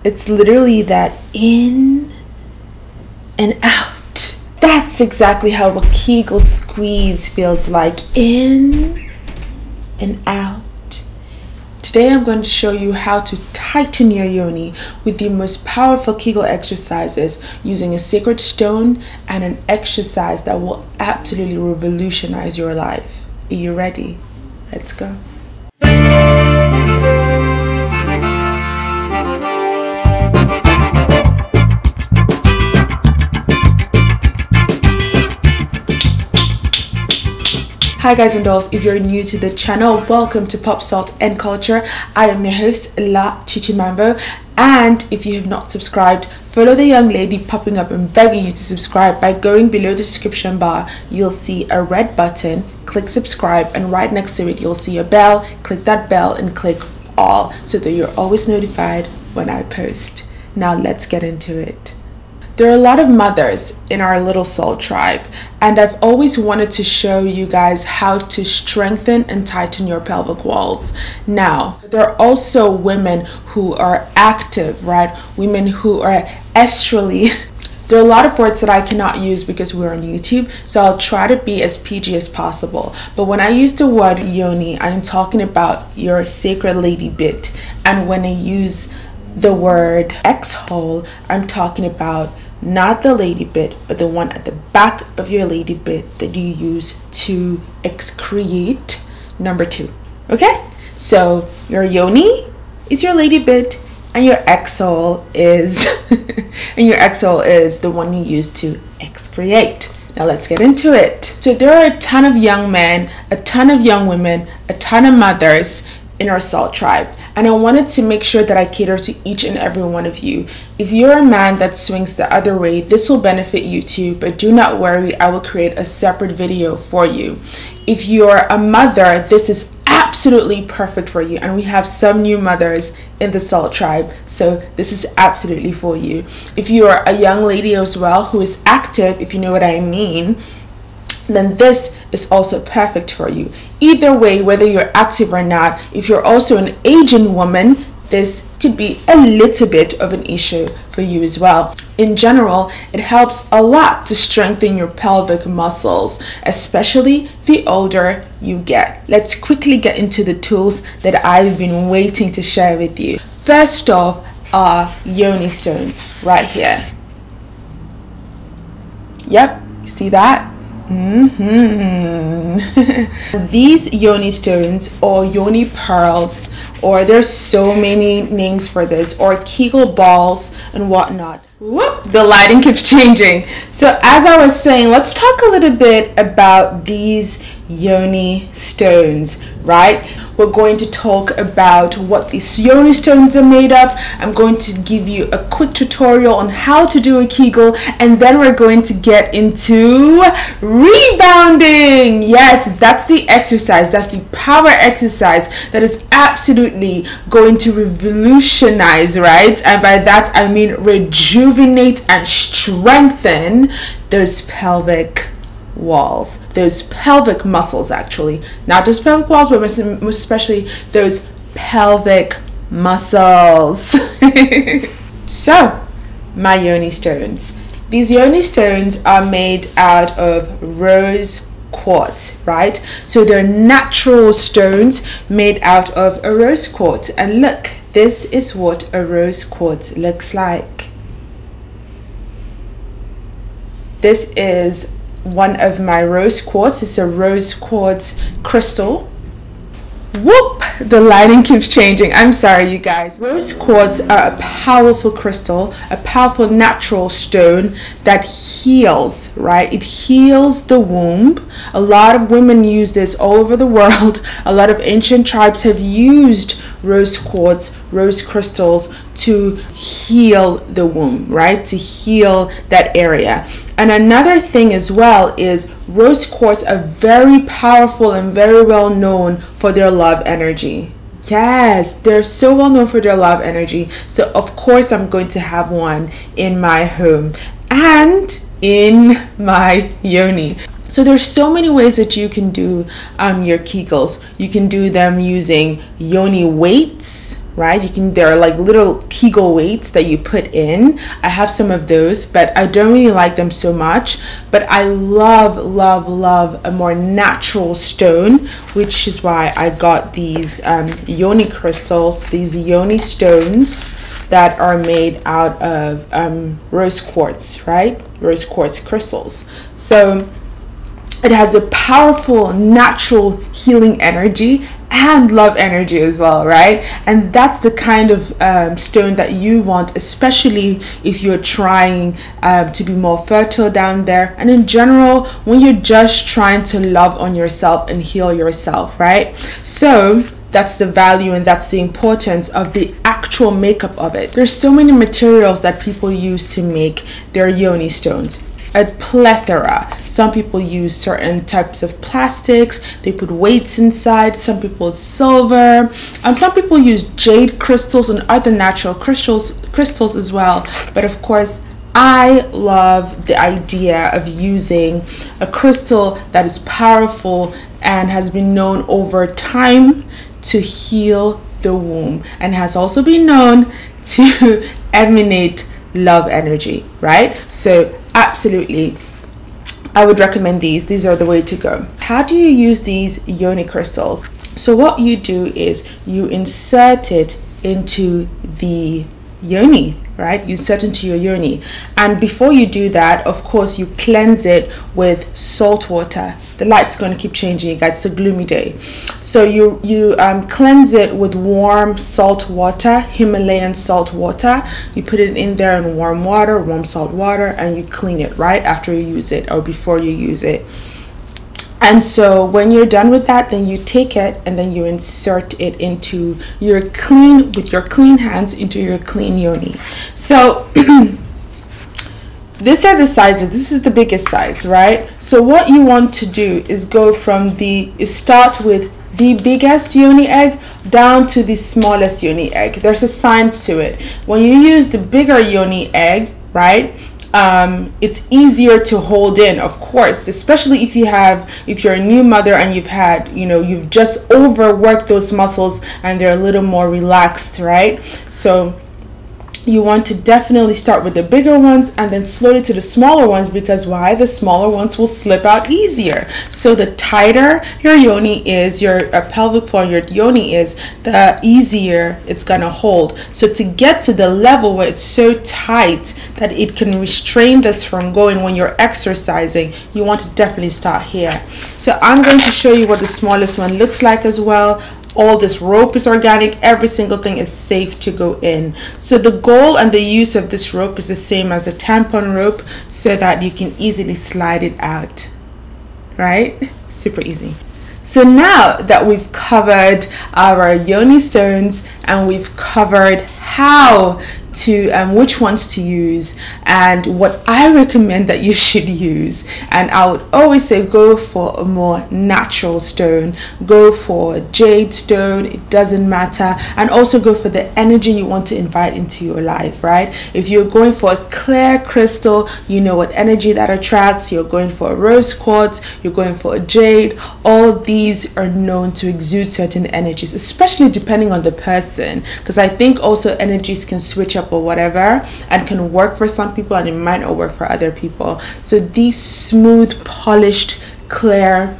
It's literally that in and out. That's exactly how a Kegel squeeze feels like, in and out. Today I'm going to show you how to tighten your yoni with the most powerful Kegel exercises using a sacred stone and an exercise that will absolutely revolutionize your life. Are you ready? Let's go. Hi guys and dolls, if you're new to the channel, welcome to Pop Salt and Culture. I am your host, La Chichi Mambo, and if you have not subscribed, follow the young lady popping up and begging you to subscribe by going below the description bar. You'll see a red button, click subscribe, and right next to it you'll see a bell. Click that bell and click all so that you're always notified when I post. Now let's get into it. There are a lot of mothers in our little soul tribe, and I've always wanted to show you guys how to strengthen and tighten your pelvic walls. Now, there are also women who are active, right? Women who are estrally. There are a lot of words that I cannot use because we're on YouTube, so I'll try to be as PG as possible. But when I use the word yoni, I'm talking about your sacred lady bit. And when I use the word X-hole, I'm talking about not the lady bit, but the one at the back of your lady bit that you use to excrete number 2. Okay, so your yoni is your lady bit, and your X-hole is the one you use to excrete. Now let's get into it. So there are a ton of young men, a ton of young women, a ton of mothers in our soul tribe, and I wanted to make sure that I cater to each and every one of you. If you're a man that swings the other way, this will benefit you too, but do not worry, I will create a separate video for you. If you're a mother, this is absolutely perfect for you, and we have some new mothers in the soul tribe, so this is absolutely for you. If you are a young lady as well who is active, if you know what I mean, then this is also perfect for you. Either way, whether you're active or not, if you're also an aging woman, this could be a little bit of an issue for you as well. In general, it helps a lot to strengthen your pelvic muscles, especially the older you get. Let's quickly get into the tools that I've been waiting to share with you. First off are Yoni Stones right here. Yep, you see that? These Yoni Stones or Yoni Pearls, or there's so many names for this, or Kegel balls and whatnot. Whoop, the lighting keeps changing. So as I was saying, let's talk a little bit about these Yoni Stones, right? We're going to talk about what these Yoni Stones are made of. I'm going to give you a quick tutorial on how to do a Kegel, and then we're going to get into rebounding. Yes, that's the exercise, that's the power exercise that is absolutely going to revolutionize, right? And by that I mean rejuvenate and strengthen those pelvic walls, those pelvic muscles, actually, not just pelvic walls, but most especially those pelvic muscles. So my Yoni Stones, these Yoni Stones are made out of rose quartz, right? So they're natural stones made out of a rose quartz, and look, this is what a rose quartz looks like. This is one of my rose quartz. It's a rose quartz crystal. Whoop, the lighting keeps changing. I'm sorry, you guys. Rose quartz are a powerful crystal, a powerful natural stone that heals, right? It heals the womb. A lot of women use this all over the world. A lot of ancient tribes have used rose quartz, rose crystals to heal the womb, right? To heal that area. And another thing as well is rose quartz are very powerful and very well known for their love energy. Yes, they're so well known for their love energy. So of course I'm going to have one in my home and in my yoni. So there's so many ways that you can do your Kegels. You can do them using Yoni Weights, right? There are like little Kegel weights that you put in. I have some of those, but I don't really like them so much. But I love a more natural stone, which is why I got these Yoni Crystals, these Yoni Stones that are made out of rose quartz, right? Rose quartz crystals. So it has a powerful natural healing energy and love energy as well, right? And that's the kind of stone that you want, especially if you're trying to be more fertile down there, and in general when you're just trying to love on yourself and heal yourself, right? So that's the value and that's the importance of the actual makeup of it. There's so many materials that people use to make their Yoni stones. A plethora. Some people use certain types of plastics, they put weights inside. Some people silver, some people use jade crystals and other natural crystals as well. But of course, I love the idea of using a crystal that is powerful and has been known over time to heal the womb, and has also been known to emanate love energy, right? So absolutely, I would recommend these are the way to go. How do you use these Yoni crystals? So what you do is you insert it into the yoni, right? You insert into your yoni, and before you do that, of course, you cleanse it with salt water. The light's going to keep changing, you guys. It's a gloomy day. So you cleanse it with warm salt water, Himalayan salt water. You put it in there in warm water, warm salt water, and you clean it right after you use it or before you use it. And so when you're done with that, then you take it and then you insert it into your with your clean hands into your clean yoni. So these are the sizes. This is the biggest size, right? So what you want to do is go from start with the biggest yoni egg down to the smallest yoni egg. There's a science to it. When you use the bigger yoni egg, right, it's easier to hold in, of course, especially if you're a new mother and you've just overworked those muscles and they're a little more relaxed, right? So you want to definitely start with the bigger ones and then slowly to the smaller ones, because why? The smaller ones will slip out easier. So the tighter your yoni is, your pelvic floor, your yoni is, the easier it's gonna hold. So to get to the level where it's so tight that it can restrain this from going when you're exercising, you want to definitely start here. So I'm going to show you what the smallest one looks like as well. All this rope is organic, every single thing is safe to go in. So the goal and the use of this rope is the same as a tampon rope, so that you can easily slide it out, right? Super easy. So now that we've covered our Yoni stones and we've covered how to which ones to use and what I recommend that you should use, and I would always say go for a more natural stone, go for a jade stone, it doesn't matter, and also go for the energy you want to invite into your life, right? If you're going for a clear crystal, you know what energy that attracts. You're going for a rose quartz, you're going for a jade, all these are known to exude certain energies, especially depending on the person, because I think also energies can switch up or whatever and can work for some people and it might not work for other people. So these smooth, polished, clear,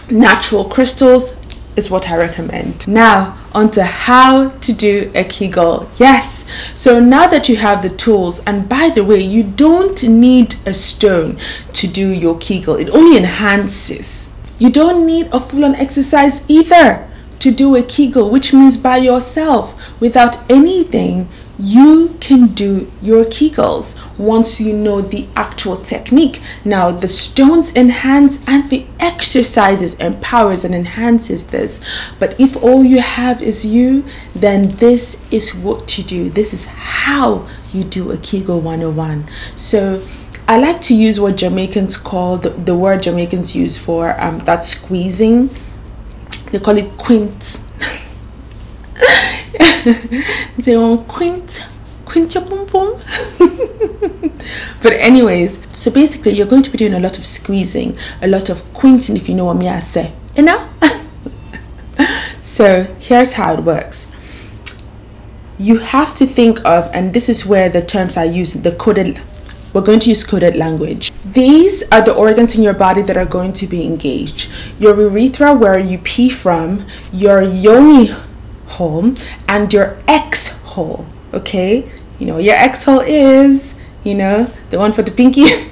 natural crystals is what I recommend. Now onto how to do a Kegel. Yes, so now that you have the tools, and by the way, you don't need a stone to do your Kegel, it only enhances. You don't need a full-on exercise either to do a Kegel, which means by yourself without anything you can do your Kegels once you know the actual technique. Now the stones enhance and the exercises empowers and enhances this, but if all you have is you, then this is what you do. This is how you do a Kegel 101. So I like to use what Jamaicans call the word Jamaicans use for that squeezing. They call it quint. They want quint. quint your boom boom. But anyways, so basically you're going to be doing a lot of squeezing, a lot of quinting, if you know what me I say, you know. So here's how it works. You have to think of, and this is where the terms are used, the coded, we're going to use coded language. These are the organs in your body that are going to be engaged. Your urethra, where you pee from, your yoni hole, and your X hole. Okay, you know your X hole is, you know, the one for the pinky.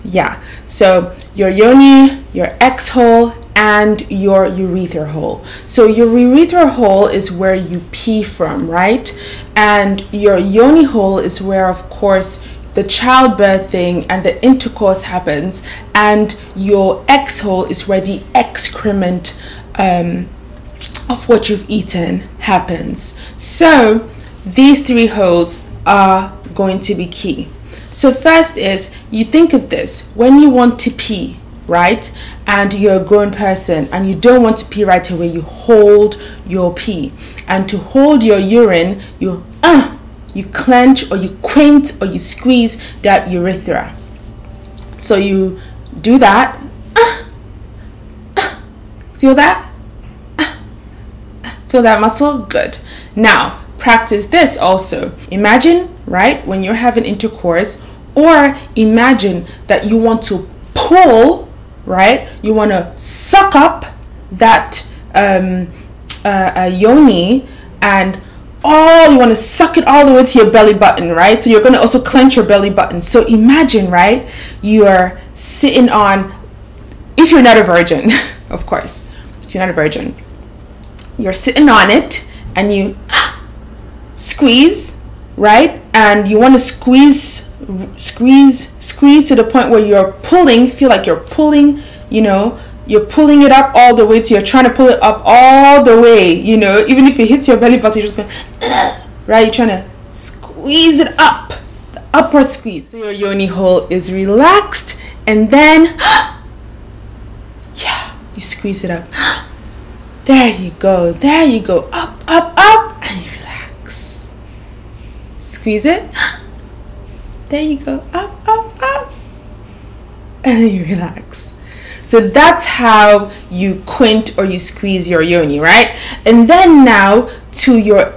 Yeah, so your yoni, your X hole, and your urethra hole. So your urethra hole is where you pee from, right? And your yoni hole is where, of course, the childbirthing and the intercourse happens, and your X hole is where the excrement of what you've eaten happens. So these three holes are going to be key. So first is, you think of this when you want to pee, right? And you're a grown person and you don't want to pee right away, you hold your pee. And to hold your urine, you clench or you quint or you squeeze that urethra. So you do that. Feel that? Feel that muscle? Good. Now practice this also. Imagine, right, when you're having intercourse, or imagine that you want to pull, right? You want to suck up that yoni, and you want to suck it all the way to your belly button, right? So you're going to also clench your belly button. So imagine, right, you are sitting on, if you're not a virgin, of course, if you're not a virgin, you're sitting on it and you squeeze, right? And you want to squeeze to the point where you're pulling, feel like you're pulling, you know, you're pulling it up all the way to, you're trying to pull it up all the way, you know, even if it hits your belly button, you're just going, right? You're trying to squeeze it up, the upper squeeze. So your yoni hole is relaxed, and then, yeah, you squeeze it up. There you go, up, up, up, and you relax. Squeeze it. There you go, up, up, up, and then you relax. So that's how you quint or you squeeze your yoni, right? And then now to your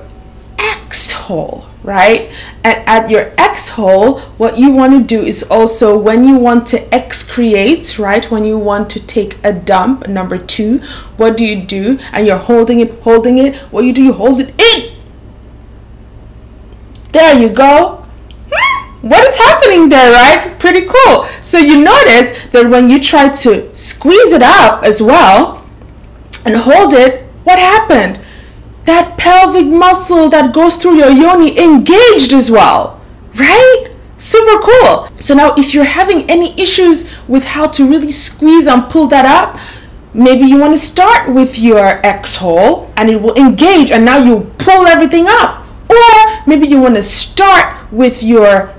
X hole, right? And at your X hole, what you want to do is also, when you want to excrete, right? When you want to take a dump, number 2, what do? And you're holding it. What you do, you hold it in. There you go. What is happening there, right? Pretty cool. So you notice that when you try to squeeze it up as well and hold it, what happened? That pelvic muscle that goes through your yoni engaged as well, right? Super cool. So now if you're having any issues with how to really squeeze and pull that up, maybe you want to start with your X hole and it will engage, and now you pull everything up. Or maybe you want to start with your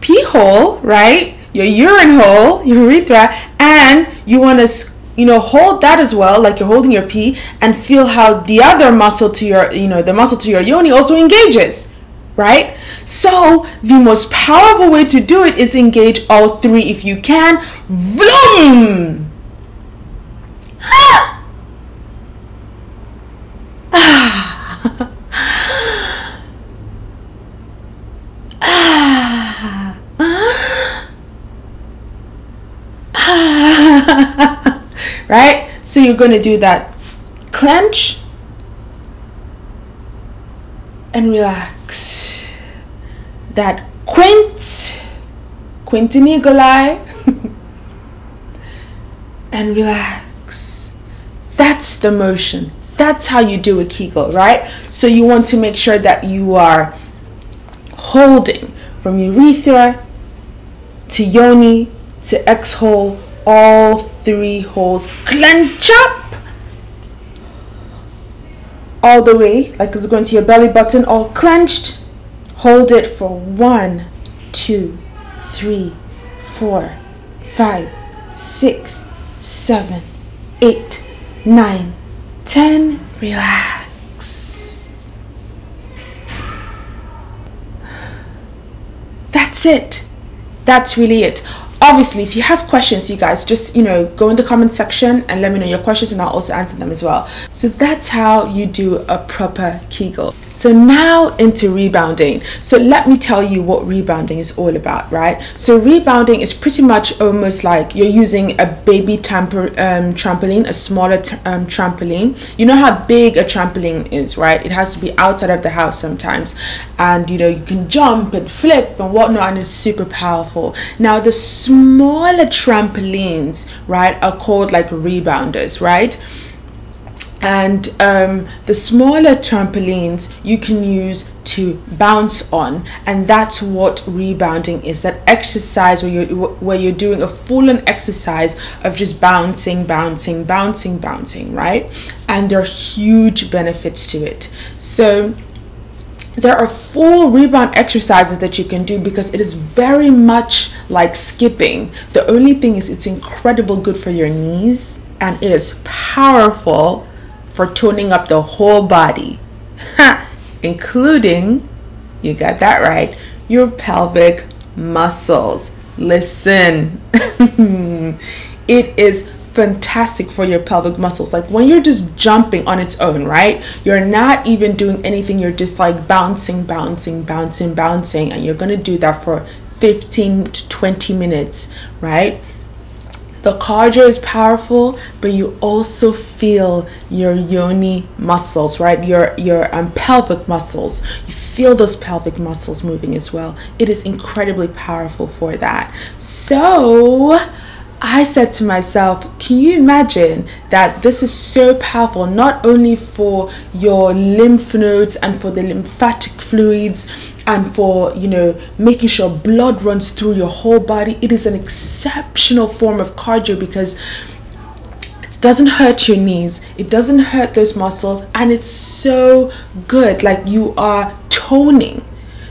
pee hole, right? Your urine hole, your urethra, and you want to, you know, hold that as well, like you're holding your pee, and feel how the other muscle to your, you know, the muscle to your yoni also engages, right? So the most powerful way to do it is engage all three if you can. Vroom! Right? So you're going to do that. Clench and relax. That quintinigoli and relax. That's the motion. That's how you do a Kegel, right? So you want to make sure that you are holding from urethra to yoni to X hole, all three holes. Clench up all the way, like it's going to your belly button, all clenched. Hold it for 1, 2, 3, 4, 5, 6, 7, 8, 9, 10. Relax. that's it. That's really it. Obviously, if you have questions, you guys, just, go in the comment section and let me know your questions, and I'll also answer them as well. So that's how you do a proper Kegel. So now into rebounding. So let me tell you what rebounding is all about, right? So rebounding is pretty much almost like you're using a baby trampoline, a smaller trampoline. You know how big a trampoline is, right? It has to be outside of the house sometimes. And, you can jump and flip and whatnot, and it's super powerful. Now, the smaller trampolines, right, are called like rebounders, right? And the smaller trampolines you can use to bounce on, and that's what rebounding is. That exercise where you're doing a full-on exercise of just bouncing, right? And there are huge benefits to it. So there are 4 rebound exercises that you can do, because it is very much like skipping. The only thing is it's incredibly good for your knees, and it is powerful for toning up the whole body, including, you got that right, your pelvic muscles. Listen, it is fantastic for your pelvic muscles. Like when you're just jumping on its own, right? You're not even doing anything. You're just like bouncing, and you're going to do that for 15 to 20 minutes, right? The cardio is powerful, but you also feel your yoni muscles, right? Your pelvic muscles. You feel those pelvic muscles moving as well. It is incredibly powerful for that. So I said to myself, can you imagine that this is so powerful, not only for your lymph nodes and for the lymphatic fluids and for, making sure blood runs through your whole body. It is an exceptional form of cardio because it doesn't hurt your knees, it doesn't hurt those muscles, and it's so good. Like you are toning,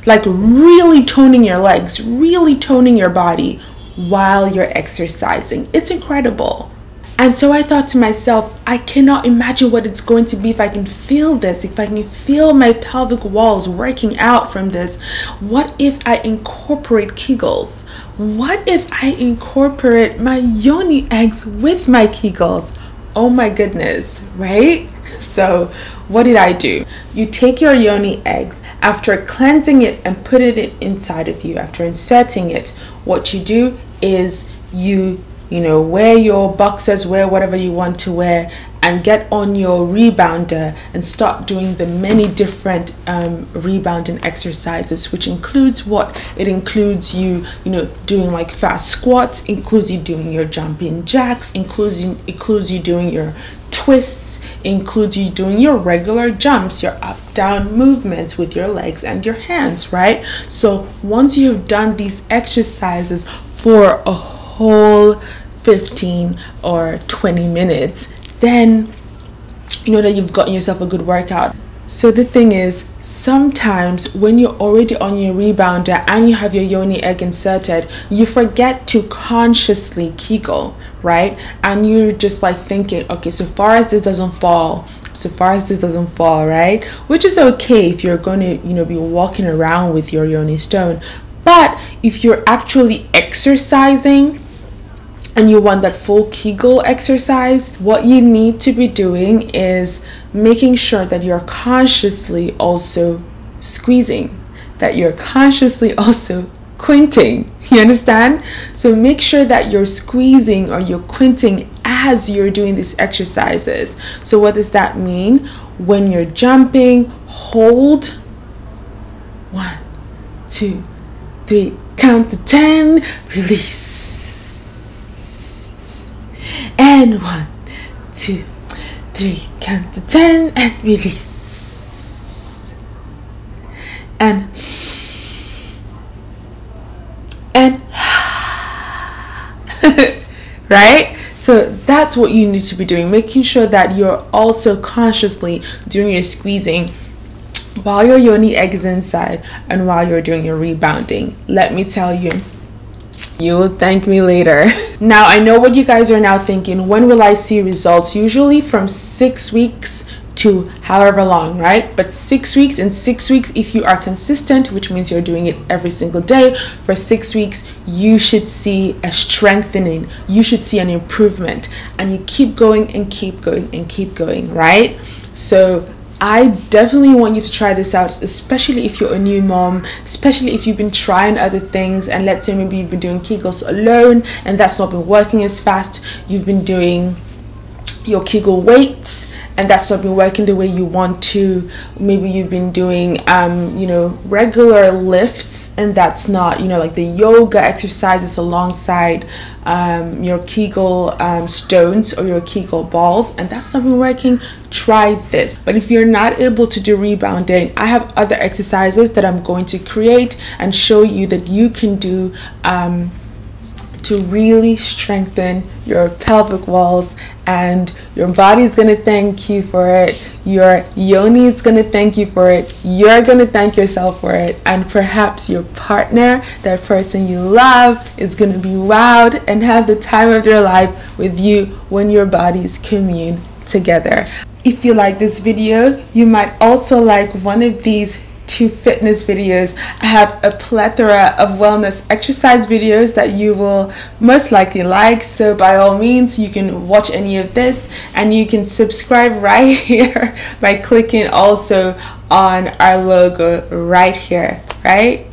like really toning your legs, really toning your body while you're exercising. It's incredible. And so I thought to myself, I cannot imagine what it's going to be if I can feel this, if I can feel my pelvic walls working out from this. What if I incorporate Kegels? What if I incorporate my yoni eggs with my Kegels? Oh my goodness, right? So what did I do? You take your yoni eggs, after cleansing it and putting it inside of you, after inserting it, what you do is you wear your boxers, wear whatever you want to wear, and get on your rebounder and start doing the many different rebounding exercises, which includes what? It includes you doing like fast squats, includes you doing your jumping jacks, includes you doing your twists, includes you doing your regular jumps, your up down movements with your legs and your hands, right? So once you have done these exercises for a whole 15 or 20 minutes, then you know that you've gotten yourself a good workout. So the thing is, sometimes when you're already on your rebounder and you have your yoni egg inserted, you forget to consciously Kegel, right? And you're just like thinking, okay, so far as this doesn't fall, right? Which is okay if you're going to be walking around with your Yoni stone. But if you're actually exercising and you want that full Kegel exercise, what you need to be doing is making sure that you're consciously also squeezing, that you're consciously also quinting. You understand? So make sure that you're squeezing or you're quinting as you're doing these exercises. So what does that mean? When you're jumping, hold 1, 2, 3, count to 10, release. And 1, 2, 3, count to 10 and release. And right? So that's what you need to be doing, making sure that you're also consciously doing your squeezing while your yoni egg is inside and while you're doing your rebounding. Let me tell you, you will thank me later. Now, I know what you guys are now thinking. When will I see results? Usually from 6 weeks to however long, right? But 6 weeks, in 6 weeks, if you are consistent, which means you're doing it every single day for 6 weeks, you should see a strengthening, you should see an improvement, and you keep going and keep going and keep going, right? So I definitely want you to try this out, especially if you're a new mom, especially if you've been trying other things, and let's say maybe you've been doing Kegels alone and that's not been working as fast. You've been doing your Kegel weights and that's not been working the way you want to. Maybe you've been doing you know, regular lifts and that's not, you know, like the yoga exercises alongside your Kegel stones or your Kegel balls, and that's not been working. Try this. But if you're not able to do rebounding, I have other exercises that I'm going to create and show you that you can do to really strengthen your pelvic walls, and your body's gonna thank you for it, your yoni is gonna thank you for it, you're gonna thank yourself for it, and perhaps your partner, that person you love, is gonna be wowed and have the time of their life with you when your bodies commune together. If you like this video, you might also like one of these 2 fitness videos. I have a plethora of wellness exercise videos that you will most likely like, so by all means you can watch any of this, and you can subscribe right here by clicking also on our logo right here, right?